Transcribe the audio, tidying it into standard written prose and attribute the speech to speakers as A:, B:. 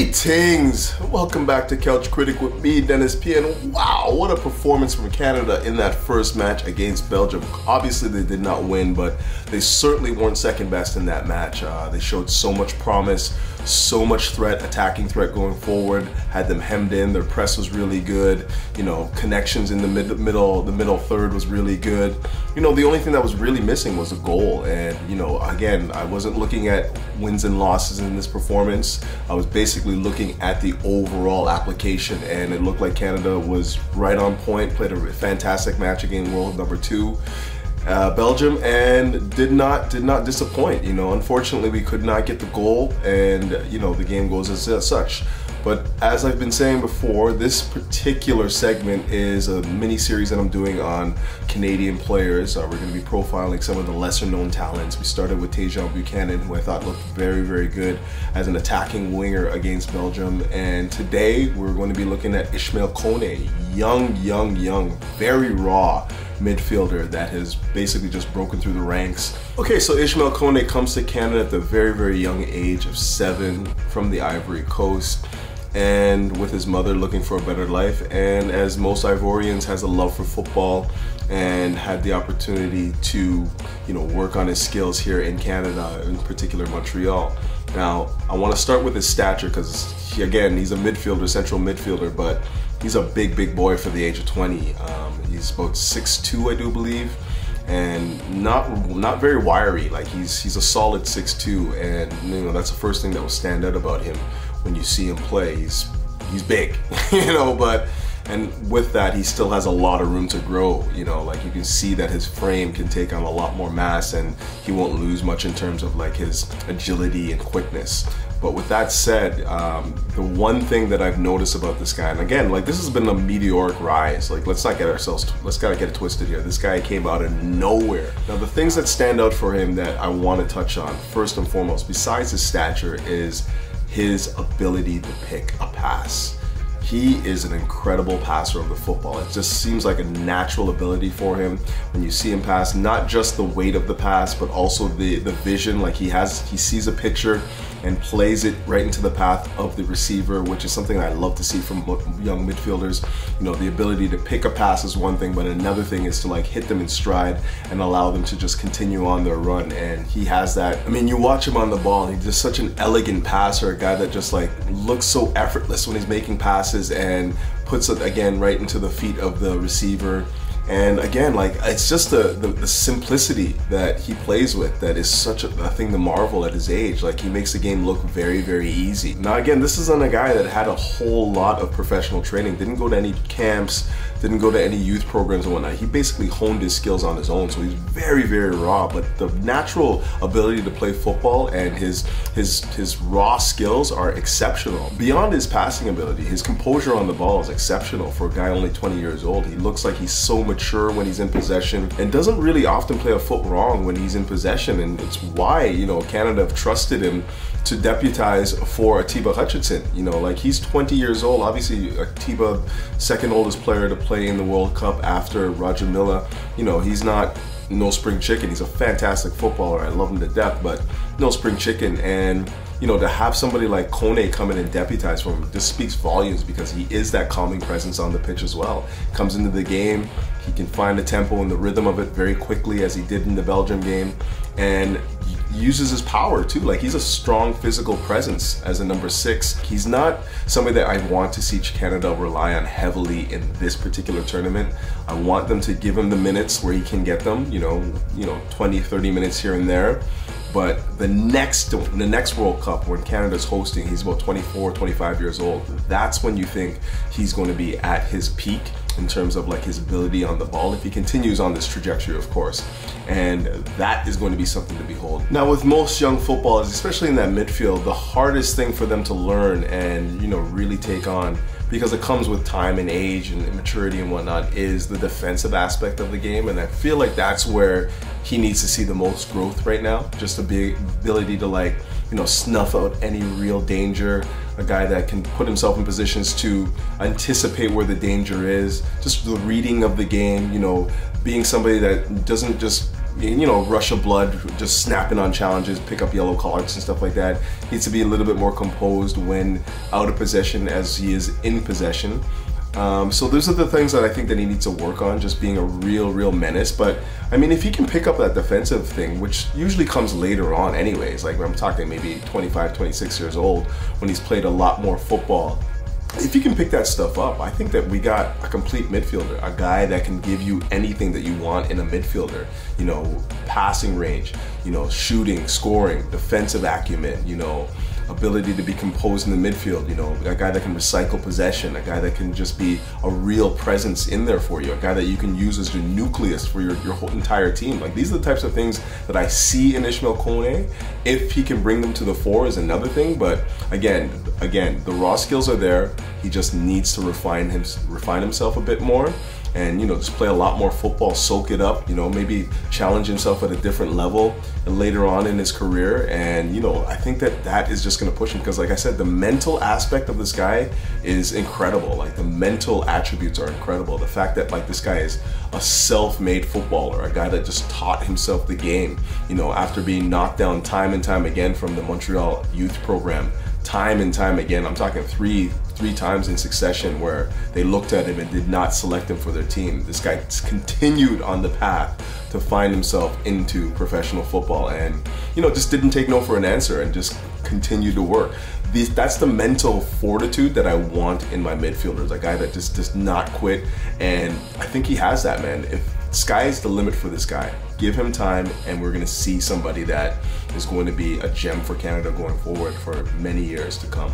A: Greetings! Welcome back to Couch Critic with me, Dennis P. And wow, what a performance from Canada in that first match against Belgium. Obviously they did not win, but they certainly weren't second best in that match. They showed so much promise, so much attacking threat going forward, had them hemmed in, their press was really good, you know, connections in the middle third was really good. You know, the only thing that was really missing was a goal. And, you know, again, I wasn't looking at wins and losses in this performance. I was basically looking at the overall application, and it looked like Canada was right on point, played a fantastic match against world number 2. Belgium, and did not disappoint. You know, unfortunately we could not get the goal, and you know, the game goes as such. But as I've been saying before, this particular segment is a mini-series that I'm doing on Canadian players. We're going to be profiling some of the lesser-known talents. We started with Tejan Buchanan, who I thought looked very, very good as an attacking winger against Belgium. And today we're going to be looking at Ismael Kone, young, very raw midfielder that has basically just broken through the ranks. Okay, so Ismael Kone comes to Canada at the very, very young age of 7 from the Ivory Coast, and with his mother looking for a better life, and as most Ivorians has a love for football and had the opportunity to, you know, work on his skills here in Canada, in particular Montreal. Now, I want to start with his stature because he's a midfielder, central midfielder, but he's a big boy for the age of 20. He's about 6'2", I do believe, and not very wiry. Like he's a solid 6'2", and you know, that's the first thing that will stand out about him when you see him play. He's big, you know, and with that, he still has a lot of room to grow. You know, like you can see that his frame can take on a lot more mass, and he won't lose much in terms of like his agility and quickness. But with that said, the one thing that I've noticed about this guy, and again, like this has been a meteoric rise. Like let's not get it twisted here. This guy came out of nowhere. Now the things that stand out for him that I want to touch on, first and foremost, besides his stature, is his ability to pick a pass. He is an incredible passer of the football. It just seems like a natural ability for him when you see him pass. Not just the weight of the pass, but also the vision. Like he sees a picture and plays it right into the path of the receiver, which is something I love to see from young midfielders. You know, the ability to pick a pass is one thing, but another thing is to like hit them in stride and allow them to just continue on their run. And he has that. I mean, you watch him on the ball, and he's just such an elegant passer, a guy that just like looks so effortless when he's making passes and puts it again right into the feet of the receiver. And again, like it's just the simplicity that he plays with that is such a thing to marvel at his age. Like he makes the game look very, very easy. Now again, this isn't a guy that had a whole lot of professional training, didn't go to any camps, didn't go to any youth programs and whatnot. He basically honed his skills on his own, so he's very, very raw. But the natural ability to play football and his raw skills are exceptional. Beyond his passing ability, his composure on the ball is exceptional for a guy only 20 years old. He looks like he's so mature when he's in possession and doesn't really often play a foot wrong when he's in possession, and it's why, you know, Canada have trusted him to deputize for Atiba Hutchinson. You know, like he's 20 years old. Obviously, Atiba, second oldest player to play in the World Cup after Roger Milla. You know, he's not no spring chicken. He's a fantastic footballer. I love him to death, but no spring chicken. And you know, to have somebody like Kone come in and deputize for him just speaks volumes, because he is that calming presence on the pitch as well. Comes into the game, he can find the tempo and the rhythm of it very quickly, as he did in the Belgium game, and uses his power too. Like he's a strong physical presence as a number 6. He's not somebody that I want to see Canada rely on heavily in this particular tournament. I want them to give him the minutes where he can get them, you know, 20, 30 minutes here and there. But the next World Cup, when Canada's hosting, he's about 24, 25 years old. That's when you think he's going to be at his peak in terms of like his ability on the ball, if he continues on this trajectory, of course. And that is going to be something to behold. Now, with most young footballers, especially in that midfield, the hardest thing for them to learn and, you know, really take on, because it comes with time and age and maturity and whatnot, is the defensive aspect of the game. And I feel like that's where he needs to see the most growth right now. Just the ability to, like, you know, snuff out any real danger. A guy that can put himself in positions to anticipate where the danger is. Just the reading of the game, you know, being somebody that doesn't just you know, rush of blood, just snapping on challenges, pick up yellow cards and stuff like that. Needs to be a little bit more composed when out of possession as he is in possession. So those are the things that I think that he needs to work on, just being a real menace. But I mean, if he can pick up that defensive thing, which usually comes later on anyways, like I'm talking maybe 25, 26 years old, when he's played a lot more football. If you can pick that stuff up, I think that we got a complete midfielder, a guy that can give you anything that you want in a midfielder. You know, passing range, you know, shooting, scoring, defensive acumen, you know, ability to be composed in the midfield, you know, a guy that can recycle possession, a guy that can just be a real presence in there for you, a guy that you can use as your nucleus for your whole entire team. Like, these are the types of things that I see in Ismael Kone. If he can bring them to the fore is another thing, but again, the raw skills are there. He just needs to refine himself a bit more, and, you know, just play a lot more football, soak it up, you know, maybe challenge himself at a different level later on in his career. And, you know, I think that that is just going to push him, because like I said, the mental aspect of this guy is incredible. Like, the mental attributes are incredible. The fact that, like, this guy is a self-made footballer, a guy that just taught himself the game, you know, after being knocked down time and time again from the Montreal youth program, time and time again. I'm talking three times in succession where they looked at him and did not select him for their team. This guy continued on the path to find himself into professional football, and, you know, just didn't take no for an answer and just continued to work. That's the mental fortitude that I want in my midfielders, a guy that just does not quit, and I think he has that, man. If sky's the limit for this guy, give him time, and we're going to see somebody that is going to be a gem for Canada going forward for many years to come.